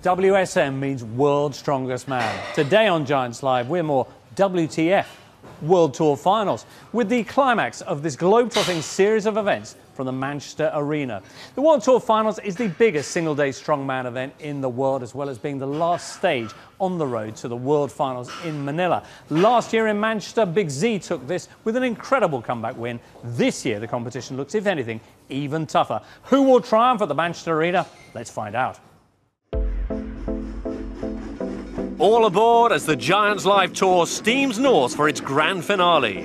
WSM means World's Strongest Man. Today on Giants Live, we're more WTF, World Tour Finals, with the climax of this globe-trotting series of events from the Manchester Arena. The World Tour Finals is the biggest single-day strongman event in the world, as well as being the last stage on the road to the World Finals in Manila. Last year in Manchester, Big Z took this with an incredible comeback win. This year, the competition looks, if anything, even tougher. Who will triumph at the Manchester Arena? Let's find out. All aboard as the Giants Live Tour steams north for its grand finale.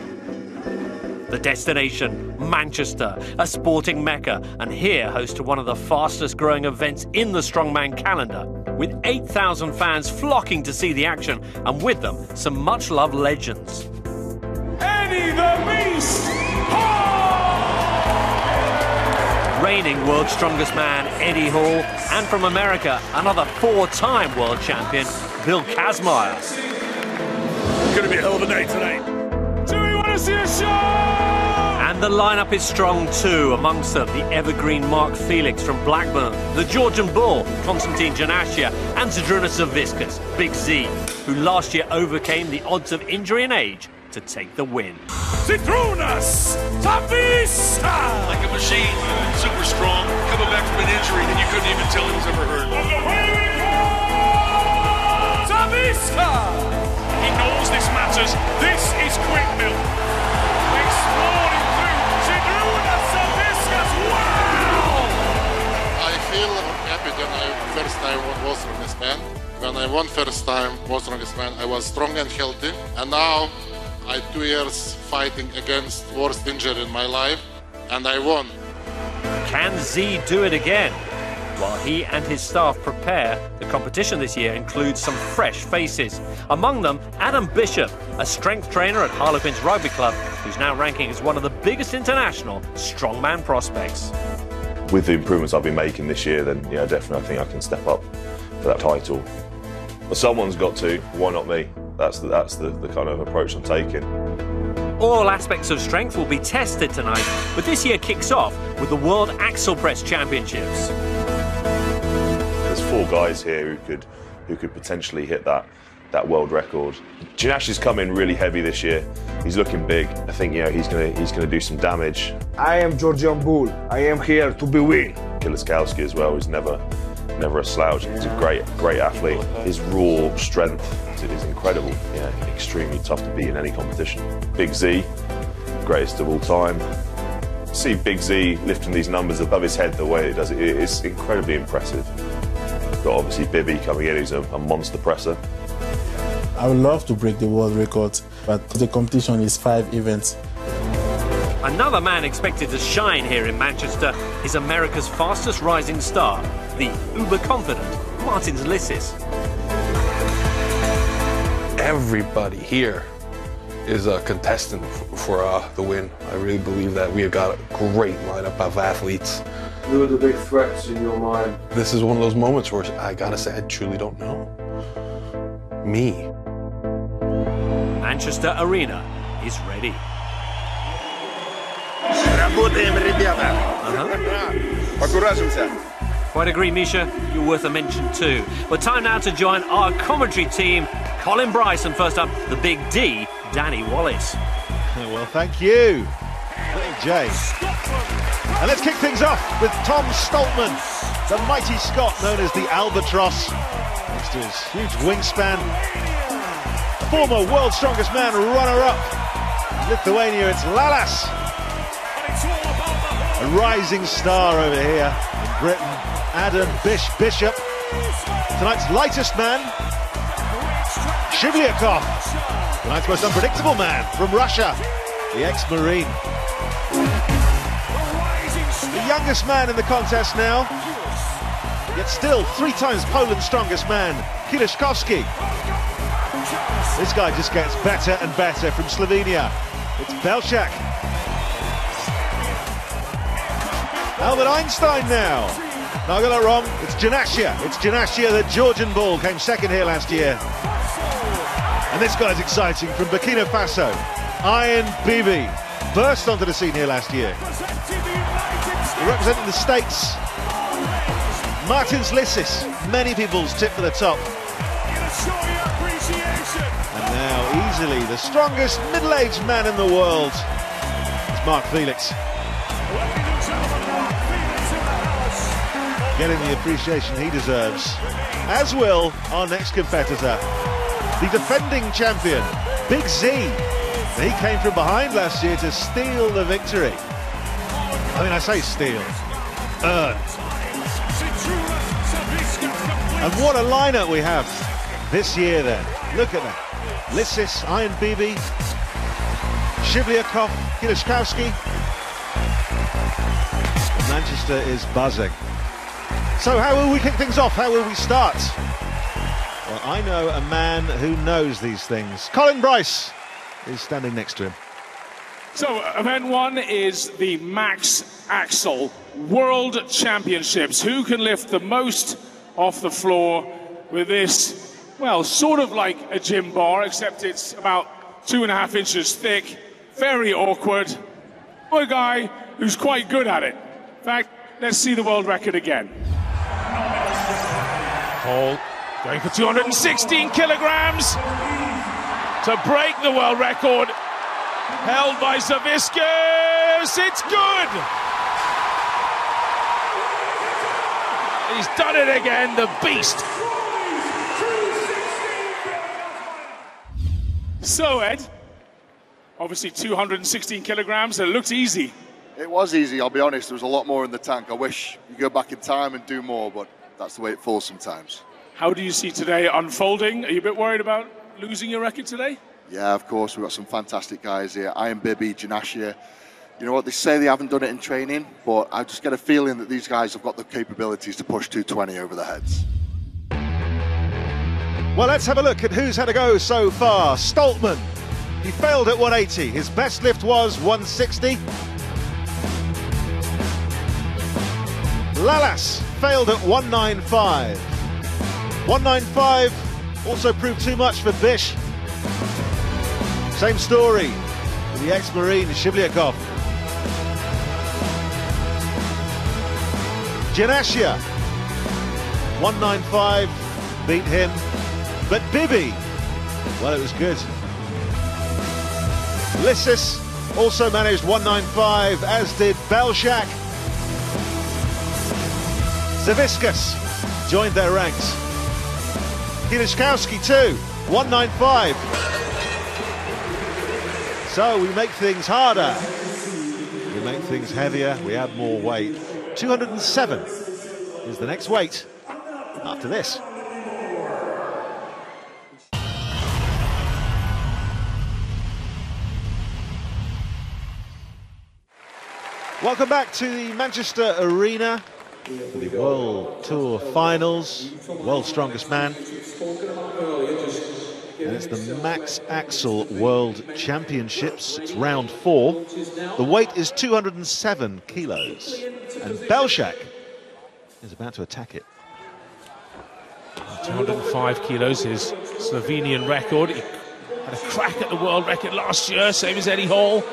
The destination, Manchester, a sporting mecca, and here host to one of the fastest growing events in the strongman calendar, with 8,000 fans flocking to see the action, and with them, some much-loved legends. Eddie the Beast! Reigning world's strongest man, Eddie Hall, and from America, another four-time world champion, Bill Kazmaier. It's gonna be a hell of a day tonight. Do we want to see a show? And the lineup is strong too, amongst them the evergreen Mark Felix from Blackburn, the Georgian Bull, Konstantin Janashia, and Zydrunas Savickas, Big Z, who last year overcame the odds of injury and age to take the win. Zydrunas Savickas! Like a machine, super strong, coming back from an injury that you couldn't even tell he was ever hurt. Savickas! He knows this matters. This is quick milk. Exploding through Zydrunas Savickas. Wow! I feel happy when I first time won World's Strongest Man. When I won first time World's Strongest Man, I was strong and healthy, and now I had 2 years fighting against worst injury in my life, and I won. Can Z do it again? While he and his staff prepare, the competition this year includes some fresh faces. Among them, Adam Bishop, a strength trainer at Harlequins Rugby Club, who's now ranking as one of the biggest international strongman prospects. With the improvements I've been making this year, then yeah, definitely I think I can step up for that title. But someone's got to, why not me? That's the kind of approach I'm taking. All aspects of strength will be tested tonight, but this year kicks off with the World Axle Press Championships. There's 4 guys here who could potentially hit that world record. Janash's come in really heavy this year. He's looking big. I think he's gonna do some damage. I am Georgian Bull. I am here to be win. Kiliskowski as well. He's never a slouch. He's a great athlete. His raw strength is incredible. Yeah, extremely tough to beat in any competition. Big Z, greatest of all time. See Big Z lifting these numbers above his head the way it does it's incredibly impressive. Got obviously Bibby coming in, who's a monster presser. I would love to break the world record, but the competition is 5 events. Another man expected to shine here in Manchester is America's fastest rising star, the uber-confident Martin Zilisis. Everybody here is a contestant for the win. I really believe that we have got a great lineup of athletes. Who are the big threats in your mind? This is one of those moments where I gotta say I truly don't know. Me. Manchester Arena is ready. Quite agree, Misha. You're worth a mention too. But time now to join our commentary team. Colin Bryce, and first up, the Big D, Danny Wallace. Well, thank you, Jay. And let's kick things off with Tom Stoltman, the mighty Scot known as the Albatross. Next to his huge wingspan, former World's Strongest Man runner-up. Lithuania, it's Lalas. A rising star over here in Britain, Adam Bishop. Tonight's lightest man, Shivlyakov. Tonight's most unpredictable man from Russia, the ex-Marine. The youngest man in the contest now, yet still 3 times Poland's strongest man, Kiliskowski. This guy just gets better and better from Slovenia. It's Belchak. Albert Einstein now. No, I got that wrong. It's Janashia. It's Janashia, the Georgian Bull, came second here last year. And this guy's exciting from Burkina Faso. Iron Bibi burst onto the scene here last year. Representing the States. Martins Lissis, many people's tip for the top. And now easily the strongest middle-aged man in the world. It's Mark Felix. Getting the appreciation he deserves, as will our next competitor, the defending champion, Big Z. He came from behind last year to steal the victory. I mean, I say steal, earn. And what a lineup we have this year then. Look at that. Lissis, Iron Bibi, Shivlyakov, Kilishkowski. Manchester is buzzing. So how will we kick things off? How will we start? Well, I know a man who knows these things. Colin Bryce is standing next to him. So, event one is the Max Axel World Championships. Who can lift the most off the floor with this, well, sort of like a gym bar, except it's about 2.5 inches thick, very awkward. A guy who's quite good at it. In fact, let's see the world record again. Hall going for 216 kilograms to break the world record. Held by Zaviskus. It's good. He's done it again, the beast. So, Ed, obviously 216 kilograms, it looked easy. It was easy, I'll be honest. There was a lot more in the tank. I wish you go back in time and do more, but that's the way it falls sometimes. How do you see today unfolding? Are you a bit worried about losing your record today? Yeah, of course. We've got some fantastic guys here. Iron Bibi, Janashia. You know what, they say they haven't done it in training, but I just get a feeling that these guys have got the capabilities to push 220 over their heads. Well, let's have a look at who's had a go so far. Stoltman, he failed at 180. His best lift was 160. Lalas failed at 195. 195 also proved too much for Bish. Same story with the ex-Marine Shivlyakov. Janashia, 195, beat him. But Bibi, well, it was good. Lissis also managed 195, as did Belshak. Zaviskus joined their ranks. Kilishkowski too, 195. So we make things harder, we make things heavier, we add more weight. 207 is the next weight after this. Welcome back to the Manchester Arena for the World Tour Finals. World's Strongest Man. And it's the Max Axel World Championships. It's round 4. The weight is 207 kilos. And Belshak is about to attack it. 205 kilos, his Slovenian record. He had a crack at the world record last year, same as Eddie Hall.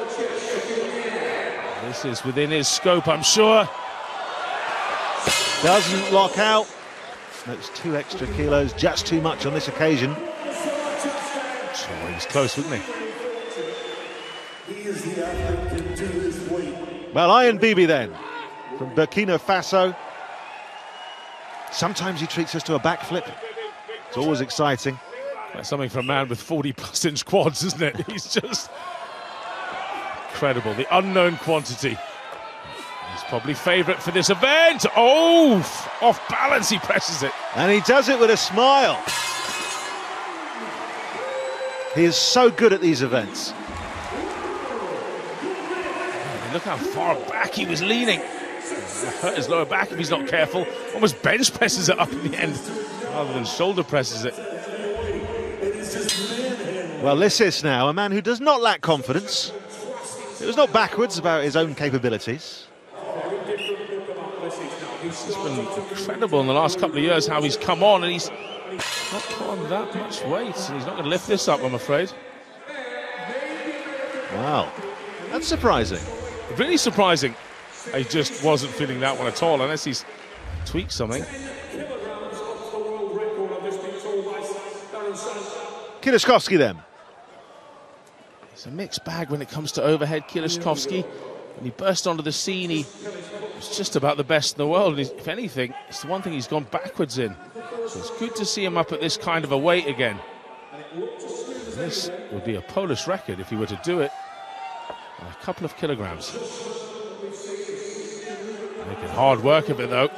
This is within his scope, I'm sure. Doesn't lock out. That's 2 extra kilos, just too much on this occasion. Oh, he was close, wasn't he? Well, Iron Bibi then, from Burkina Faso. Sometimes he treats us to a backflip. It's always exciting. That's something for a man with 40+ inch quads, isn't it? He's just incredible. The unknown quantity. He's probably favourite for this event. Oh, off balance, he presses it. And he does it with a smile. He is so good at these events. Look how far back he was leaning. Hurt his lower back if he's not careful. Almost bench presses it up in the end, rather than shoulder presses it. Well, Lissis now, a man who does not lack confidence. It was not backwards about his own capabilities. It's been incredible in the last couple of years how he's come on, and he's not put on that much weight. He's not going to lift this up, I'm afraid. Wow, that's surprising. Really surprising. He just wasn't feeling that one at all, unless he's tweak something. Kieliszkowski then. It's a mixed bag when it comes to overhead. Kieliszkowski, when he burst onto the scene, he was just about the best in the world. And if anything, it's the one thing he's gone backwards in. So it's good to see him up at this kind of a weight again. This would be a Polish record if he were to do it by a couple of kilograms. Making hard work of it, though.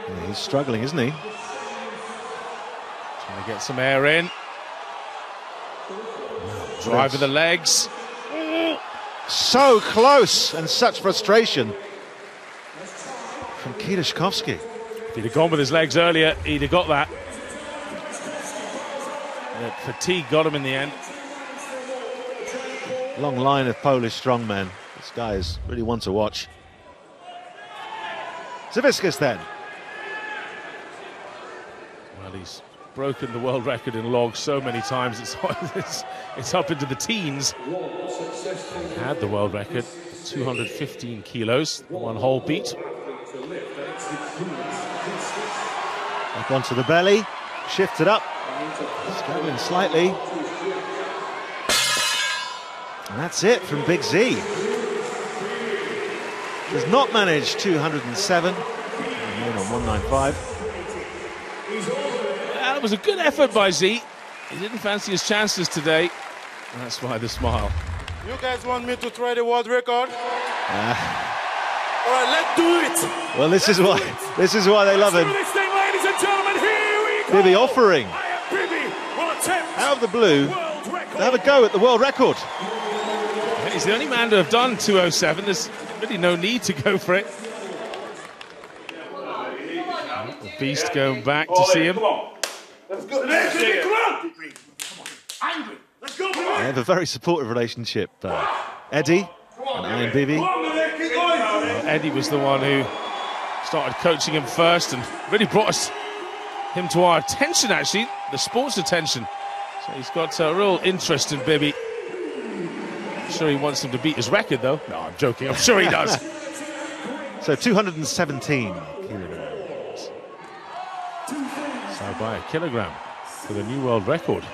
Yeah, he's struggling, isn't he? Trying to get some air in. Drive with the legs. So close, and such frustration from Kieliszkowski. If he'd have gone with his legs earlier, he'd have got that. Fatigue got him in the end. Long line of Polish strongmen. This guy is really one to watch. Zawiskas then. Well, he's broken the world record in logs so many times, it's up into the teens. He had the world record, 215 kilos, one whole beat. Back onto the belly, shifted up, struggling slightly. And that's it from Big Z. Does not manage 207, on 195. That was a good effort by Z. He didn't fancy his chances today, and that's why the smile. You guys want me to try the world record? All right, let's do it. Well, this is why they love him. This thing, ladies and gentlemen, here we go. Bibby offering, Bibby will attempt out of the blue, to have a go at the world record. And he's the only man to have done 207. There's really no need to go for it. The Beast going back to see him. Let's go. Let's go. Angry. Let's go. They have a very supportive relationship, Eddie and Iron Bibby. Well, Eddie was the one who started coaching him first and really brought him to our attention, actually, the sports attention. So he's got a real interest in Bibby. I'm sure he wants him to beat his record, though. No, I'm joking. I'm sure he does. So 217 kilograms. So by a kilogram for the new world record.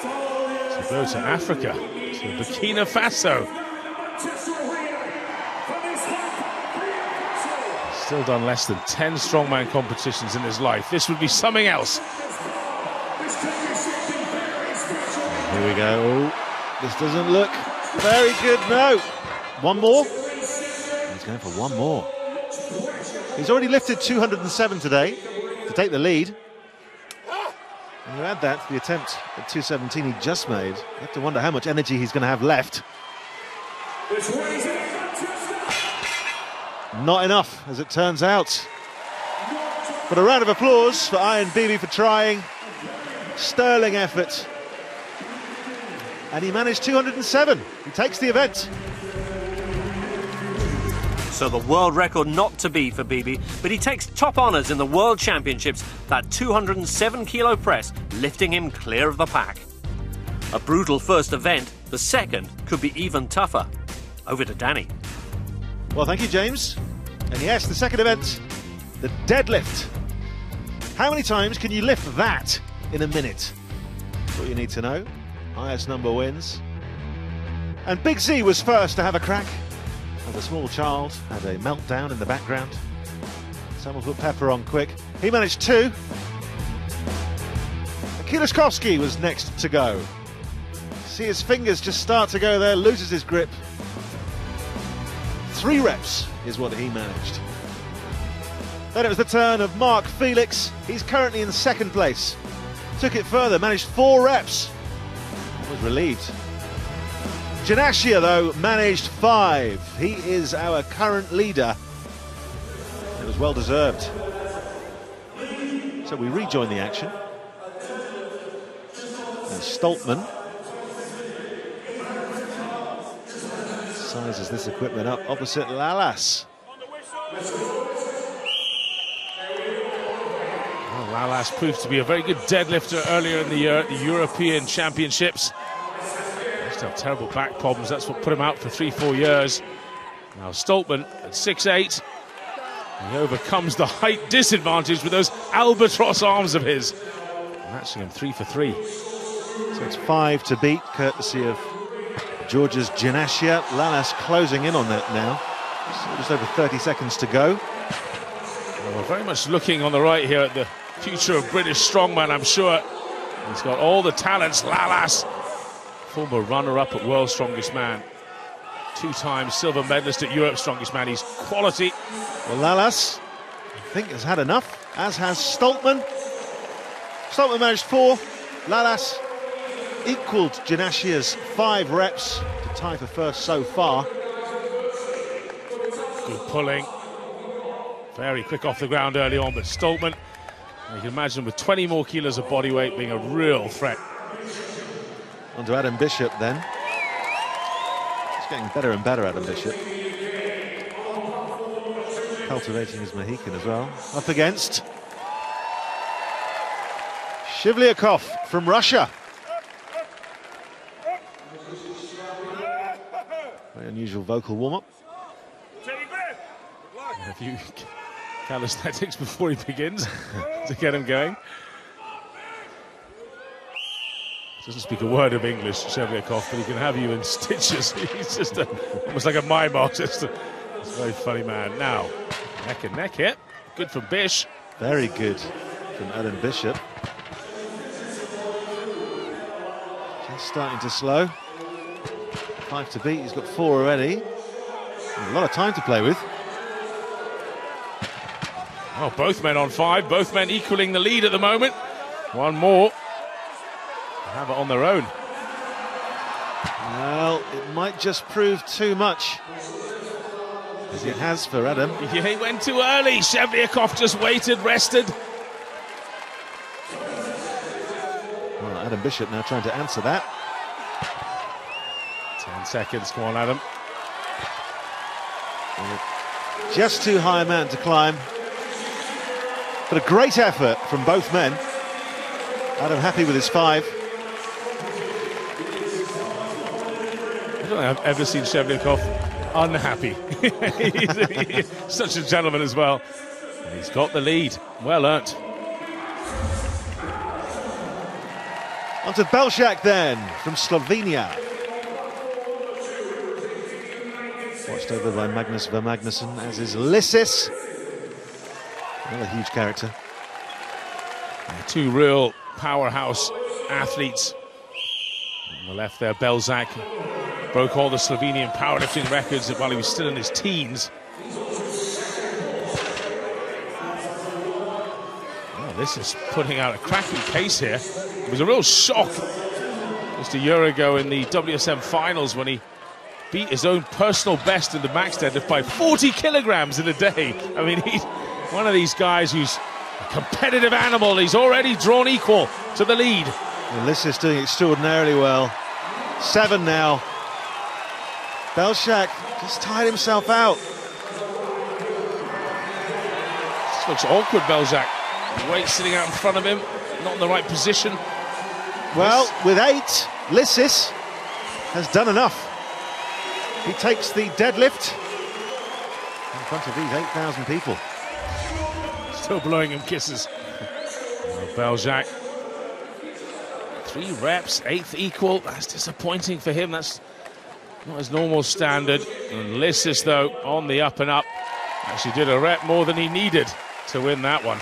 So go to Africa, to Burkina Faso. He's still done less than 10 strongman competitions in his life. This would be something else. Here we go. Oh, this doesn't look very good. No. One more. He's going for one more. He's already lifted 207 today to take the lead. And you add that to the attempt at 217 he just made. You have to wonder how much energy he's going to have left. Not enough, as it turns out. But a round of applause for Iron Bibby for trying. Sterling effort. And he managed 207. He takes the event. So the world record not to be for Bibby, but he takes top honours in the World Championships, that 207-kilo press lifting him clear of the pack. A brutal first event, the second could be even tougher. Over to Danny. Well, thank you, James. And yes, the second event, the deadlift. How many times can you lift that in a minute? That's what you need to know. Highest number wins. And Big Z was first to have a crack. And the small child had a meltdown in the background. Someone put pepper on quick. He managed 2. Kieliszkowski was next to go. See his fingers just start to go there, loses his grip. 3 reps is what he managed. Then it was the turn of Mark Felix. He's currently in second place. Took it further, managed 4 reps. Was relieved. Janashia, though, managed 5. He is our current leader. It was well deserved. So we rejoin the action. And Stoltman sizes this equipment up opposite Lalas. Well, Lalas proved to be a very good deadlifter earlier in the year at the European Championships. Used to have terrible back problems. That's what put him out for 3-4 years. Now Stoltman at 6'8". He overcomes the height disadvantage with those albatross arms of his. Matching him 3 for 3. So it's 5 to beat, courtesy of Georgia's Janashia. Lalas closing in on that now. So just over 30 seconds to go. Well, we're very much looking on the right here at the future of British strongman, I'm sure. He's got all the talents. Lalas, former runner-up at World's Strongest Man. 2-time silver medalist at Europe's Strongest Man. He's quality. Well, Lalas, I think, has had enough, as has Stoltman. Stoltman managed 4. Lalas equalled Janashia's 5 reps to tie for first so far. Good pulling. Very quick off the ground early on, but Stoltman, you can imagine with 20 more kilos of body weight being a real threat. On to Adam Bishop then. He's getting better and better, Adam Bishop. Cultivating his Mohican as well. Up against Shivlyakov from Russia. Very unusual vocal warm-up. A few calisthenics before he begins to get him going. Doesn't speak a word of English, Shevlyakov, but he can have you in stitches. He's just almost like a mime artist. He's a very funny man. Now, neck and neck here. Good from Bish. Very good from Adam Bishop. Just starting to slow. 5 to beat, he's got 4 already. A lot of time to play with. Oh, both men on 5, both men equaling the lead at the moment. One more. Have it on their own. Well, it might just prove too much, as it has for Adam. Yeah, he went too early. Shevlyakov just waited, rested. Well, Adam Bishop now trying to answer that. 10 seconds, come on, Adam. Just too high a mountain to climb. But a great effort from both men. Adam happy with his 5. I don't think I've ever seen Shevlyakov unhappy. He's such a gentleman as well. And he's got the lead. Well earned. On to Belshak then, from Slovenia. Watched over by Magnus Vermagnusson, as is Lissis. Another huge character. Yeah, 2 real powerhouse athletes. On the left there, Belzak broke all the Slovenian powerlifting records while he was still in his teens. Oh, this is putting out a cracking pace here. It was a real shock just a year ago in the WSM finals when he beat his own personal best in the max deadlift by 40 kilograms in a day. I mean, he's one of these guys who's a competitive animal. He's already drawn equal to the lead. Lissis doing extraordinarily well. 7 now. Belshak just tied himself out. This looks awkward, Belzak. Weight sitting out in front of him, not in the right position. Well, with 8, Lissis has done enough. He takes the deadlift in front of these 8,000 people. Still blowing him kisses. Belzak. 3 reps, 8th equal. That's disappointing for him. That's not his normal standard. And Lissis, though, on the up and up. Actually did a rep more than he needed to win that one.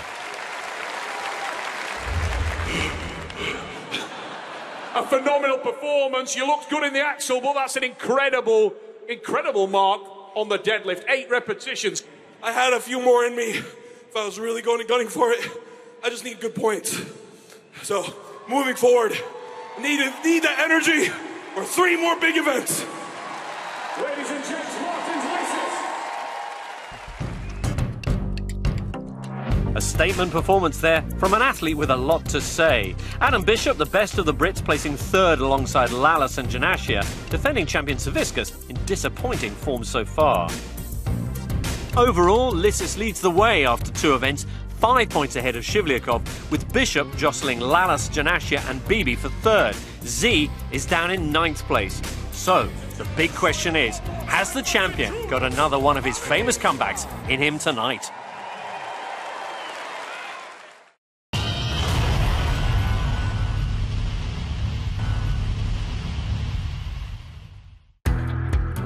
A phenomenal performance. You looked good in the axle, but that's an incredible mark on the deadlift. 8 repetitions. I had a few more in me if I was really gunning for it. I just need good points. So, moving forward, need that energy for 3 more big events. Ladies and gents, Martin Lissis. A statement performance there from an athlete with a lot to say. Adam Bishop, the best of the Brits, placing 3rd alongside Lalas and Janashia, defending champion Savickas in disappointing form so far. Overall, Lissis leads the way after 2 events, 5 points ahead of Shivlyakov, with Bishop jostling Lalas, Janashia and Bibi for 3rd. Z is down in 9th place. So, the big question is, has the champion got another one of his famous comebacks in him tonight?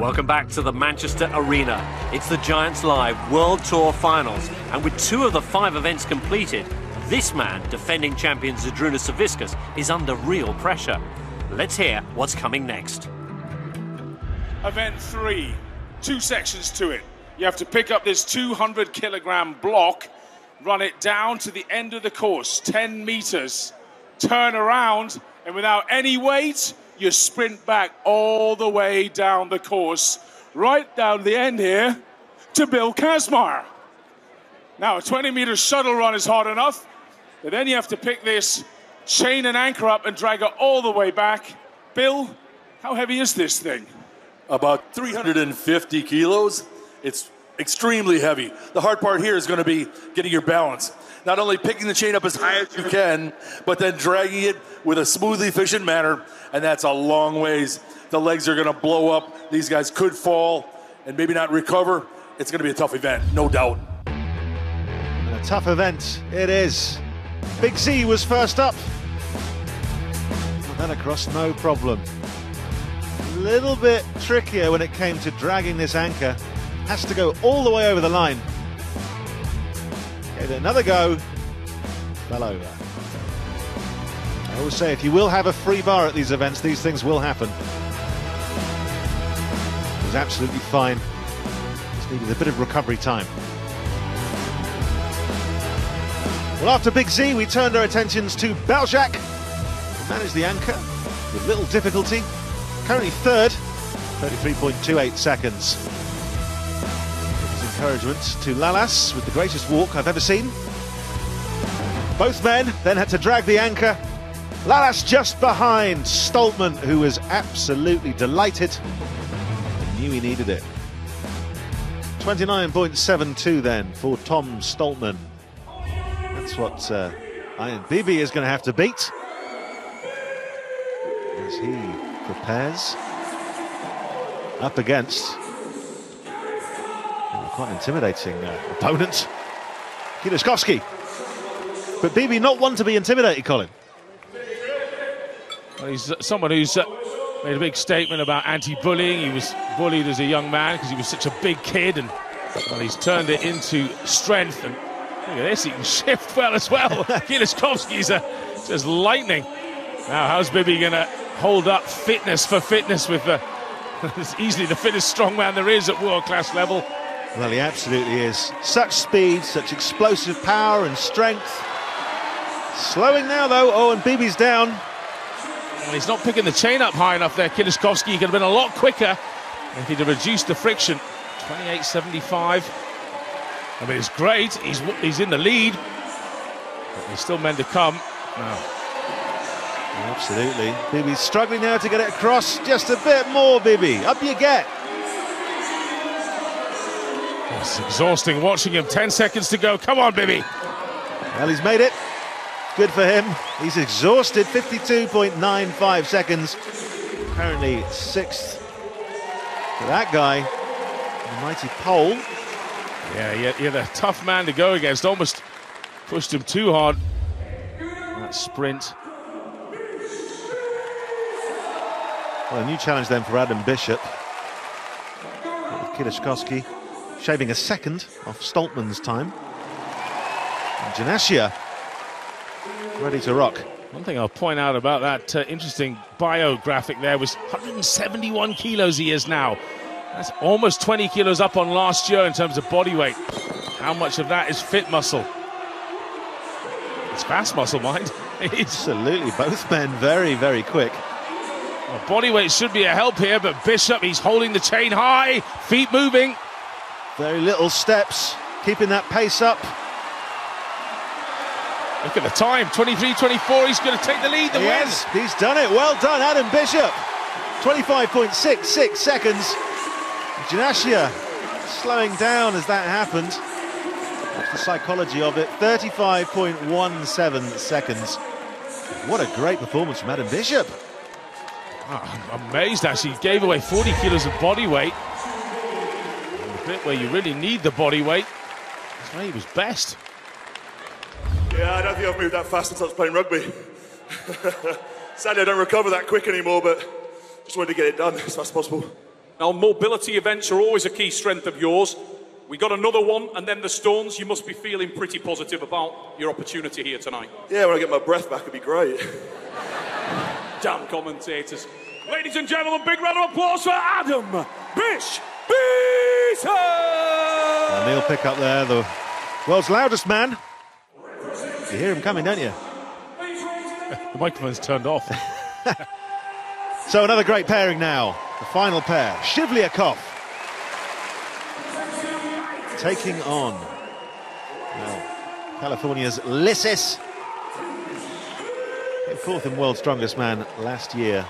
Welcome back to the Manchester Arena. It's the Giants Live World Tour Finals, and with 2 of the 5 events completed, this man, defending champion Zydrunas Savickas, is under real pressure. Let's hear what's coming next. Event 3, 2 sections to it. You have to pick up this 200-kilogram block, run it down to the end of the course, 10 meters, turn around, and without any weight, you sprint back all the way down the course, right down the end here, to Bill Kazmaier. Now, a 20-meter shuttle run is hard enough, but then you have to pick this chain and anchor up and drag it all the way back. Bill, how heavy is this thing? About 350 kilos. It's extremely heavy. The hard part here is going to be getting your balance. Not only picking the chain up as high as you can, but then dragging it with a smoothly efficient manner, and that's a long ways. The legs are going to blow up. These guys could fall and maybe not recover. It's going to be a tough event, no doubt. A tough event it is. Big Z was first up. That across, no problem. A little bit trickier when it came to dragging this anchor. Has to go all the way over the line. Gave it another go. Fell over. I always say, if you will have a free bar at these events, these things will happen. It was absolutely fine. Just needed a bit of recovery time. Well, after Big Z, we turned our attentions to Balzac, who managed the anchor with little difficulty. Currently third, 33.28 seconds. His encouragement to Lalas with the greatest walk I've ever seen. Both men then had to drag the anchor. Lalas just behind Stoltman, who was absolutely delighted and knew he needed it. 29.72 then for Tom Stoltman. That's what Ian Bibi is going to have to beat as he prepares up against quite an intimidating opponent, Kieliszkowski. But Bibi not one to be intimidated, Colin. Well, he's someone who's made a big statement about anti-bullying. He was bullied as a young man because he was such a big kid, and well, he's turned it into strength. And look at this, he can shift well as well. Kieliszkowski's just lightning. Now, how's Bibi going to hold up fitness for fitness with easily the fittest strongman there is at world-class level? Well, he absolutely is. Such speed, such explosive power and strength. Slowing now, though. Oh, and Bibi's down. Well, he's not picking the chain up high enough there, Kieliszkowski. He could have been a lot quicker if he'd have reduced the friction. 28.75. I mean, it's great. He's in the lead. But there's still men to come. Now. Absolutely. Bibi's struggling now to get it across. Just a bit more, Bibi. Up you get. It's exhausting watching him. 10 seconds to go. Come on, Bibi. Well, he's made it. Good for him. He's exhausted. 52.95 seconds. Currently sixth for that guy. The mighty Pole. Yeah, he had a tough man to go against. Almost pushed him too hard. That sprint. Well, a new challenge then for Adam Bishop. Kieliszkowski shaving a second off Stoltman's time. And Janashia ready to rock. One thing I'll point out about that interesting biographic there was 171 kilos he is now. That's almost 20 kilos up on last year in terms of body weight. How much of that is fit muscle? It's fast muscle, mind. Absolutely, both men very, very quick. Well, body weight should be a help here, but Bishop, he's holding the chain high, feet moving. Very little steps, keeping that pace up. Look at the time, 23-24, he's going to take the lead, the win. He's done it, well done, Adam Bishop. 25.66 seconds. Janashia slowing down as that happened. That's the psychology of it, 35.17 seconds. What a great performance from Adam Bishop. Oh, I'm amazed, actually. He gave away 40 kilos of body weight. And the bit where you really need the body weight, that's where he was best. Yeah, I don't think I've moved that fast since I was playing rugby. Sadly, I don't recover that quick anymore, but just wanted to get it done as fast as possible. Now, mobility events are always a key strength of yours. We got another one, and then the Stones. You must be feeling pretty positive about your opportunity here tonight. Yeah, when I get my breath back, it'd be great. Damn commentators. Ladies and gentlemen, big round of applause for Adam Bishop. And Neil pick up there, the world's loudest man. You hear him coming, don't you? The microphone's turned off. So another great pairing now. The final pair, Shivlyakov taking on California's Lissis. Came fourth in World's Strongest Man last year.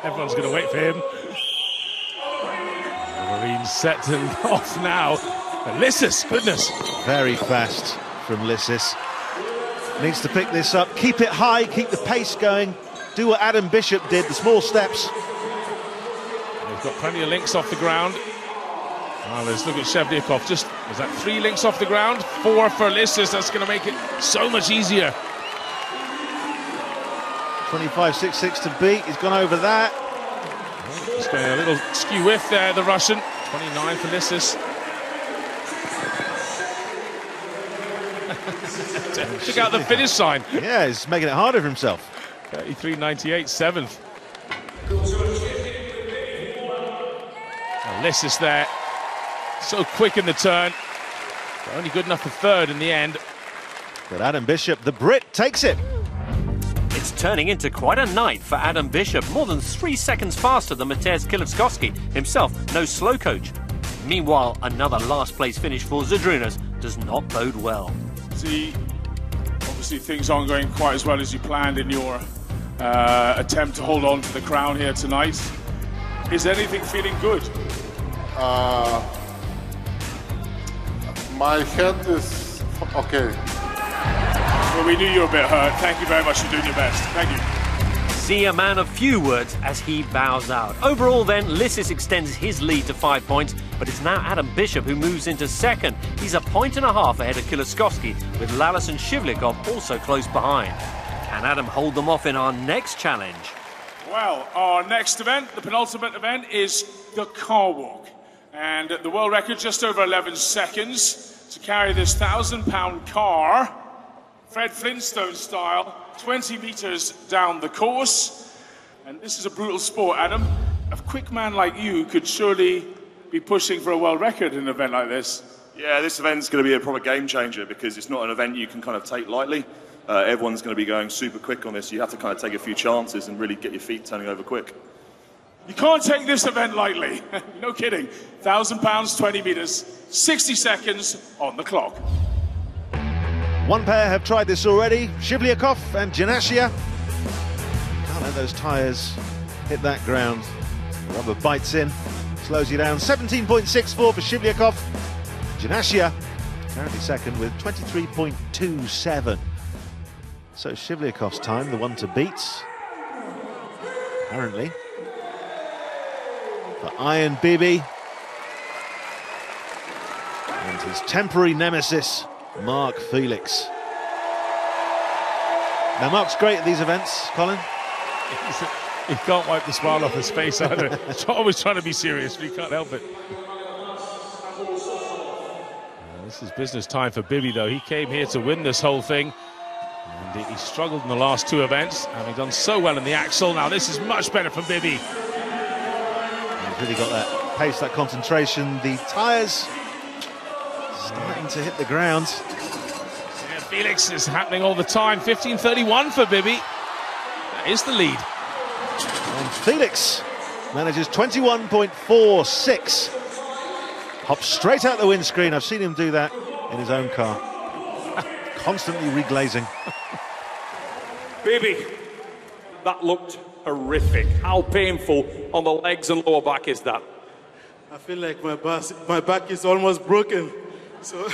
Everyone's going to wait for him. Marine set him off now. Lissis, goodness. Very fast from Lissis. Needs to pick this up, keep it high, keep the pace going, do what Adam Bishop did, the small steps. They've got plenty of links off the ground. Well, let's look at Shivlyakov. Just, was that 3 links off the ground? 4 for Lissis. That's going to make it so much easier. 25.66 to beat. He's gone over that. Just going a little skew whiff there, the Russian. 29 for Lissis. Check out the finish sign. Yeah, he's making it harder for himself. 33.98, 7th. Lissis there. So quick in the turn. But only good enough for 3rd in the end. But Adam Bishop, the Brit, takes it. It's turning into quite a night for Adam Bishop, more than 3 seconds faster than Mateusz Kielewski, himself no slow coach. Meanwhile, another last-place finish for Zydrunas does not bode well. See, obviously things aren't going quite as well as you planned in your attempt to hold on to the crown here tonight. Is anything feeling good? My head is okay. Well, we knew you were a bit hurt. Thank you very much for doing your best. Thank you. See a man of few words as he bows out. Overall then, Lissis extends his lead to 5 points, but it's now Adam Bishop who moves into 2nd. He's a 1.5 points ahead of Kielewski, with Lallis and Shivlyakov also close behind. Can Adam hold them off in our next challenge? Well, our next event, the penultimate event, is the car walk. And the world record, just over 11 seconds to carry this 1,000-pound car, Fred Flintstone style, 20 meters down the course. And this is a brutal sport, Adam. A quick man like you could surely be pushing for a world record in an event like this. Yeah, this event's going to be a proper game changer because it's not an event you can kind of take lightly. Everyone's going to be going super quick on this. You have to kind of take a few chances and really get your feet turning over quick. You can't take this event lightly. No kidding. 1,000 pounds, 20 meters, 60 seconds on the clock. One pair have tried this already, Shivlyakov and Janashia. Can't let those tyres hit that ground. The rubber bites in, slows you down. 17.64 for Shivlyakov. Janashia currently 2nd with 23.27. So Shivlyakov's time, the one to beat, apparently. For Iron Bibi and his temporary nemesis, Mark Felix. Now, Mark's great at these events, Colin. He can't wipe the smile off his face either. He's always trying to be serious, but he can't help it. This is business time for Bibi, though. He came here to win this whole thing. And he struggled in the last 2 events, having done so well in the Axel. Now this is much better for Bibi. He's really got that pace, that concentration. The tyres starting to hit the ground. Yeah, Felix is happening all the time. 15.31 for Bibi. That is the lead. And Felix manages 21.46. Hops straight out the windscreen. I've seen him do that in his own car. Constantly reglazing. Bibi, that looked horrific. How painful on the legs and lower back is that? I feel like my back is almost broken. So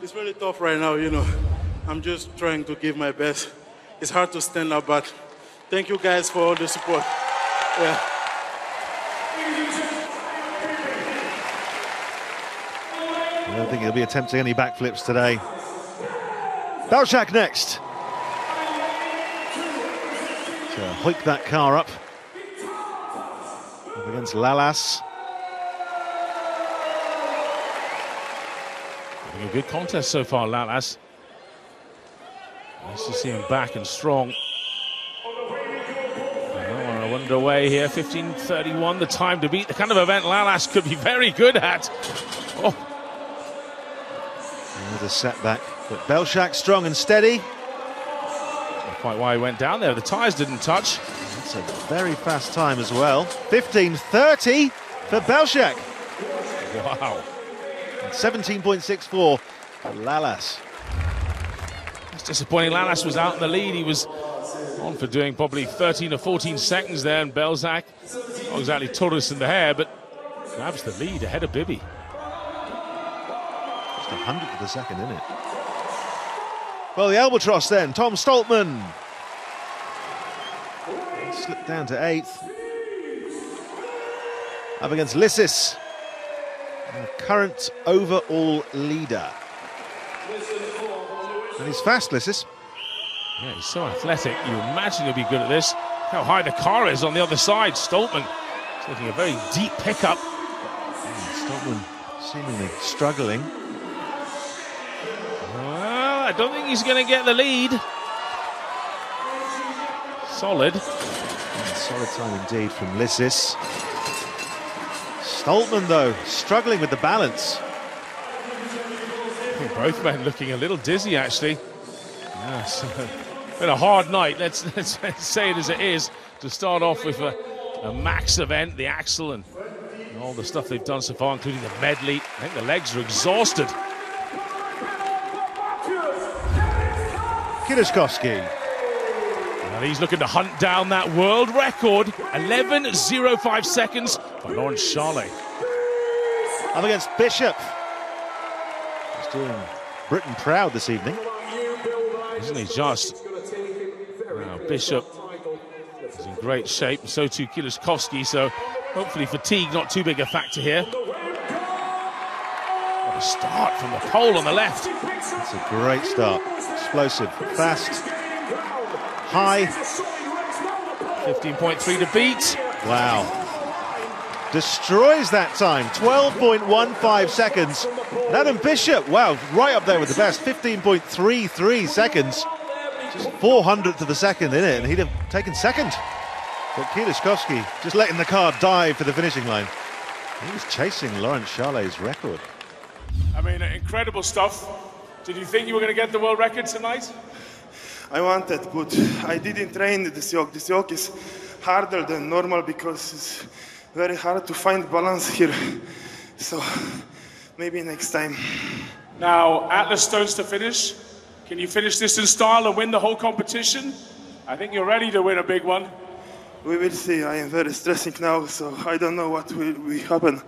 it's really tough right now, you know. I'm just trying to give my best. It's hard to stand up, but thank you guys for all the support. Yeah. I don't think he'll be attempting any backflips today. Balshak next. hoik that car up against Lalas. Having a good contest so far, Lalas. Nice to see him back and strong. Underway here, 15:31, the time to beat. The kind of event Lalas could be very good at. Oh. Another setback, but Belshak strong and steady. Not quite why he went down there. The tyres didn't touch. That's a very fast time as well. 15:30 for Belshak. Wow. And 17.64 for Lalas. It's disappointing. Lalas was out in the lead. He was on for doing probably 13 or 14 seconds there, and Belzak, not exactly tortoise in the hair, but grabs the lead ahead of Bibby. Just 100th of a second, isn't it? Well, the Albatross then, Tom Stoltman. Slipped down to 8th. Up against Lissis, the current overall leader. And he's fast, Lissis. Yeah, he's so athletic. You imagine he'll be good at this. How high the car is on the other side. Stoltman taking a very deep pickup. Stoltman seemingly struggling. Well, I don't think he's going to get the lead. Solid. Solid time indeed from Lissis. Stoltman, though, struggling with the balance. I think both men looking a little dizzy, actually. Yes. Been a hard night, let's say it as it is, to start off with a max event, the Axel, and all the stuff they've done so far, including the medley. I think the legs are exhausted. Kieliszkowski. And he's looking to hunt down that world record, 11:05 seconds by Lawrence Charlet. Up against Bishop. He's doing Britain proud this evening. Isn't he just? Bishop is in great shape, so too Kieliszkowski, so hopefully fatigue not too big a factor here. What a start from the pole on the left. It's a great start. Explosive, fast, high. 15.3 to beat. Wow. Destroys that time, 12.15 seconds. And Adam Bishop, wow, right up there with the best, 15.33 seconds. Just 400th of a second in it, and he'd have taken second. But Kieliszkowski just letting the car dive for the finishing line. He was chasing Lawrence Charlet's record. I mean, incredible stuff. Did you think you were going to get the world record tonight? I wanted, but I didn't train this yoke. This yoke is harder than normal because it's very hard to find balance here. So maybe next time. Now, Atlas Stones to finish. Can you finish this in style and win the whole competition? I think you're ready to win a big one. We will see. I am very stressing now, so I don't know what will happen.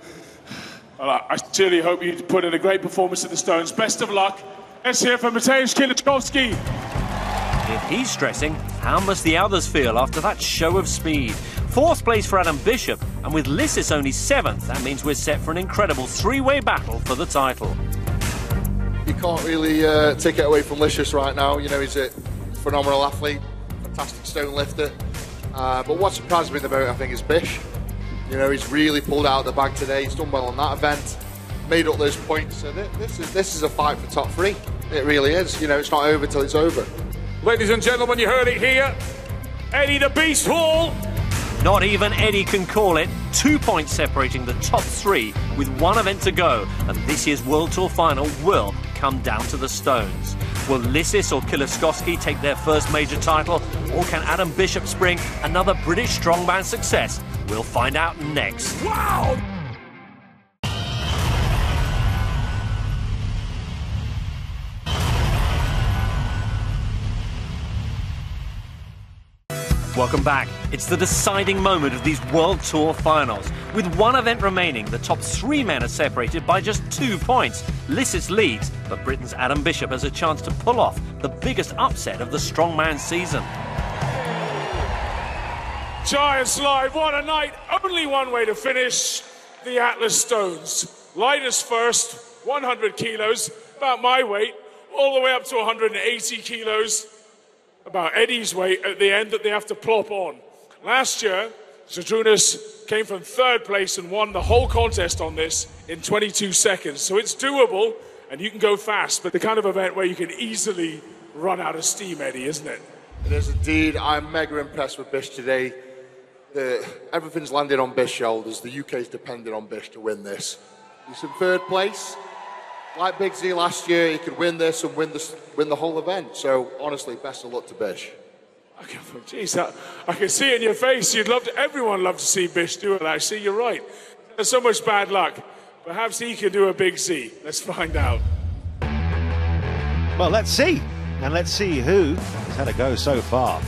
Well, I sincerely hope you put in a great performance at the Stones. Best of luck. Let's hear from Mateusz Kieliszkowski. If he's stressing, how must the others feel after that show of speed? Fourth place for Adam Bishop, and with Lissis only 7th, that means we're set for an incredible three-way battle for the title. You can't really take it away from Lissis right now. You know, he's a phenomenal athlete, fantastic stone lifter. But what surprised me the most, I think, is Bish. You know, he's really pulled out the bag today. He's done well on that event, made up those points. So this is a fight for top 3. It really is. You know, it's not over till it's over. Ladies and gentlemen, you heard it here. Eddie the Beast Hall. Not even Eddie can call it. 2 points separating the top 3 with one event to go, and this year's World Tour final will come down to the stones. Will Lissis or Kieliszkowski take their first major title, or can Adam Bishop spring another British strongman success? We'll find out next. Wow! Welcome back. It's the deciding moment of these World Tour finals. With one event remaining, the top 3 men are separated by just 2 points. Lissis leads, but Britain's Adam Bishop has a chance to pull off the biggest upset of the strongman season. Giants Live, what a night. Only one way to finish, the Atlas Stones. Lightest first, 100 kilos, about my weight, all the way up to 180 kilos. about Eddie's weight at the end that they have to plop on. Last year, Zydrunas came from 3rd place and won the whole contest on this in 22 seconds. So it's doable, and you can go fast, but the kind of event where you can easily run out of steam, Eddie, isn't it? It is indeed. I'm mega impressed with Bish today. Everything's landed on Bish's shoulders. The UK's depending on Bish to win this. He's in 3rd place. Like Big Z last year, he could win this and win the whole event. So honestly, best of luck to Bish. Geez, I can see it in your face. Everyone loved to see Bish do it. Actually, you're right. There's so much bad luck. Perhaps he can do a Big Z. Let's find out. Well, let's see. And let's see who has had a go so far.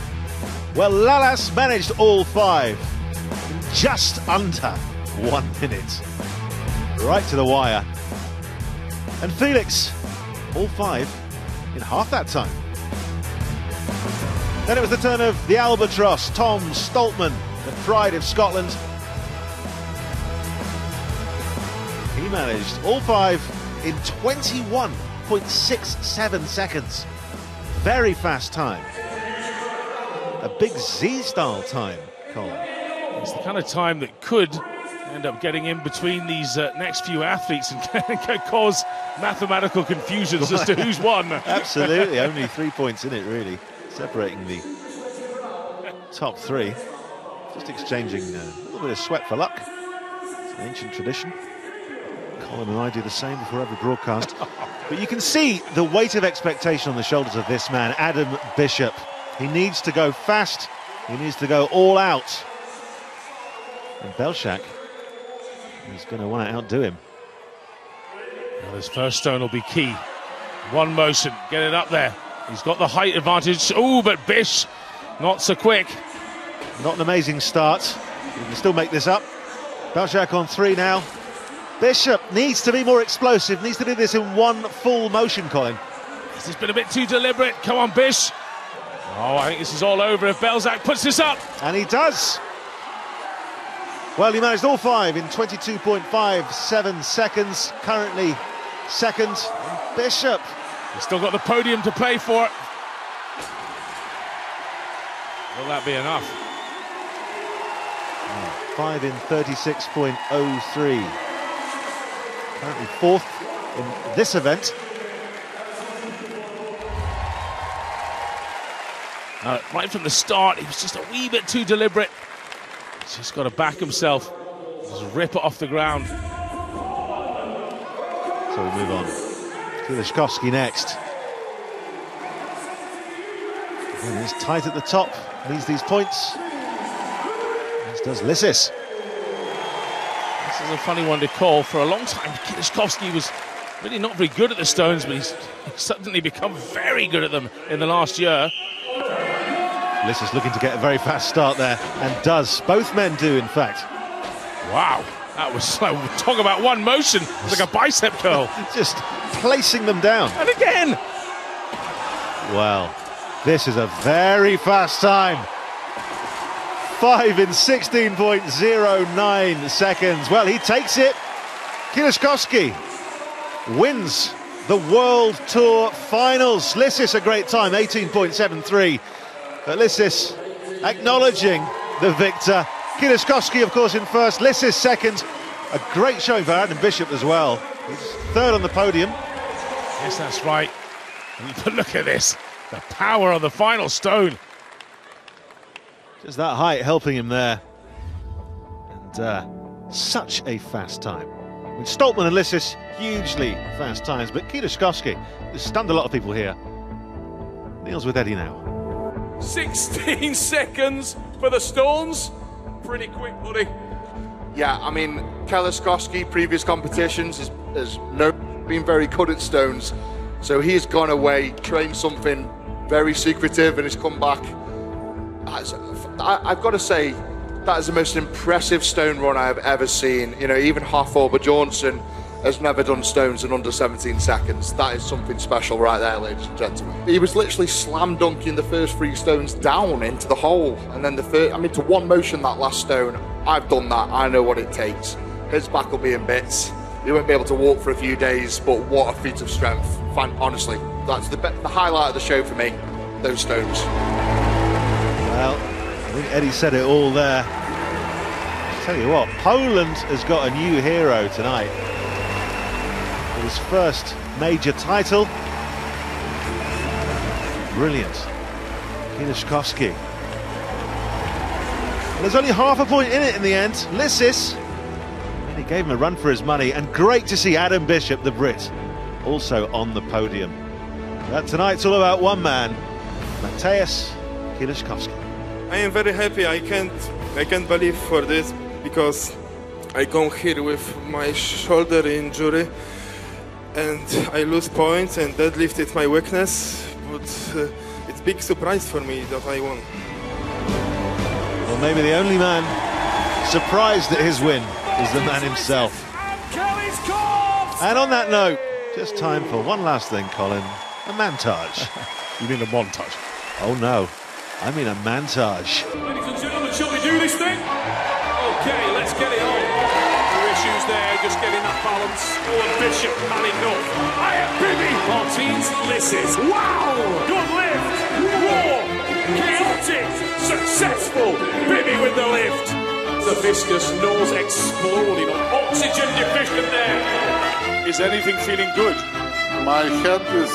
Well, Lalas managed all 5 in just under 1 minute. Right to the wire. And Felix, all 5 in half that time. Then it was the turn of the Albatross, Tom Stoltman, the pride of Scotland. He managed all 5 in 21.67 seconds. Very fast time. A Big Z-style time, Cole. It's the kind of time that could end up getting in between these next few athletes and can cause mathematical confusions as to who's won. Absolutely, only 3 points in it, really, separating the top 3. Just exchanging a little bit of sweat for luck. It's an ancient tradition. Colin and I do the same before every broadcast. But you can see the weight of expectation on the shoulders of this man, Adam Bishop. He needs to go fast. He needs to go all out. And Belshak is going to want to outdo him. Well, his first stone will be key. One motion, get it up there. He's got the height advantage. Oh, but Bish, not so quick. Not an amazing start. He can still make this up. Belshak on 3 now. Bishop needs to be more explosive, needs to do this in one full motion, Colin. This has been a bit too deliberate. Come on, Bish. Oh, I think this is all over if Belzak puts this up. And he does. Well, he managed all 5 in 22.57 seconds. Currently 2nd. And Bishop. He's still got the podium to play for. Will that be enough? 5 in 36.03. Currently 4th in this event. Right from the start, he was just a wee bit too deliberate. He's just got to back himself. Just rip it off the ground. So we move on. Kulishkovsky next. And he's tight at the top. Needs these points. As does Lissis. This is a funny one to call. For a long time, Kulishkovsky was really not very good at the stones, but he's suddenly become very good at them in the last year. Lissis looking to get a very fast start there, and does. Both men do, in fact. Wow, that was like, talk about one motion. It's like a bicep curl. Just placing them down. And again. Well, this is a very fast time. 5 in 16.09 seconds. Well, he takes it. Kulishkovsky wins the World Tour Finals. Lissis a great time, 18.73. But Lissis acknowledging the victor. Kulishkovsky, of course, in first. Lissis second. A great showing for Adam Bishop as well. He's 3rd on the podium. Yes, that's right. But look at this. The power of the final stone. Just that height helping him there. And such a fast time. I mean, Stoltman and Lissis, hugely fast times. But Kulishkovsky has stunned a lot of people here. Kneels with Eddie now. 16 seconds for the stones. Pretty quick, buddy. Yeah, I mean, Kulishkovsky, previous competitions, has been very good at stones. So he's gone away, trained something very secretive, and has come back. I've got to say, that is the most impressive stone run I have ever seen. You know, even Hafthor Johnson has never done stones in under 17 seconds. That is something special right there, ladies and gentlemen. He was literally slam dunking the first 3 stones down into the hole. And then to one motion that last stone. I've done that, I know what it takes. His back will be in bits. He won't be able to walk for a few days, but what a feat of strength. Honestly, that's the highlight of the show for me. those stones. Well, I think Eddie said it all there. I'll tell you what, Poland has got a new hero tonight. For his first major title. Brilliant. Kieliszkowski. There's only half a point in it in the end. Lissis. And he gave him a run for his money. And great to see Adam Bishop, the Brit, also on the podium. But tonight's all about one man, Mateusz Kieliszkowski. I am very happy. I can't believe for this because I come here with my shoulder injury and I lose points and deadlift is my weakness. But it's a big surprise for me that I won. Well, maybe the only man surprised at his win is the man himself. And on that note, just time for one last thing, Colin. A montage. You mean a montage? Oh no, I mean a montage. Ladies and gentlemen, shall we do this thing? Okay, let's get it on. No issues there, just getting that balance. Oh, and Bishop had enough. I am Bibby Martins Lissis. Wow! Good lift! Raw! Chaotic! Successful! Bibby with the lift! The viscous nose exploding on oxygen deficient there. Is anything feeling good? My head is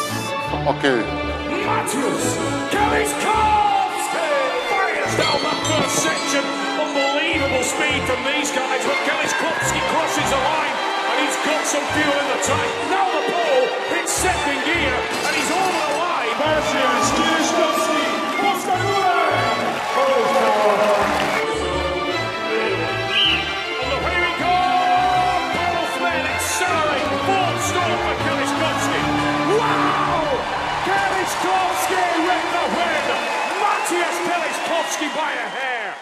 okay. Mateusz Kieliszkowski fires down that first section. Unbelievable speed from these guys, but Kieliszkowski crosses the line and he's got some fuel in the tank. Now the pole hits second gear and he's over the line. Mateusz Kieliszkowski, Here we go! Both men accelerate. Fourth stop for Kieliszkowski. Wow! Kieliszkowski with the win! Mateusz Kieliszkowski by a hair!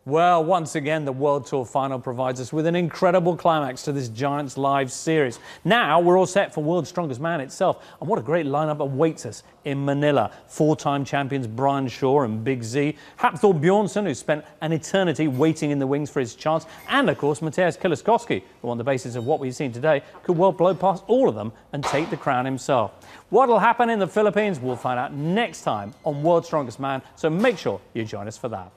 Well, once again, the World Tour Final provides us with an incredible climax to this Giants Live series. Now we're all set for World's Strongest Man itself. And what a great lineup awaits us in Manila. Four-time champions Brian Shaw and Big Z, Hafthor Bjornsson, who spent an eternity waiting in the wings for his chance, and, of course, Mateusz Kieliszkowski, who, on the basis of what we've seen today, could well blow past all of them and take the crown himself. What'll happen in the Philippines, we'll find out next time on World's Strongest Man, so make sure you join us for that.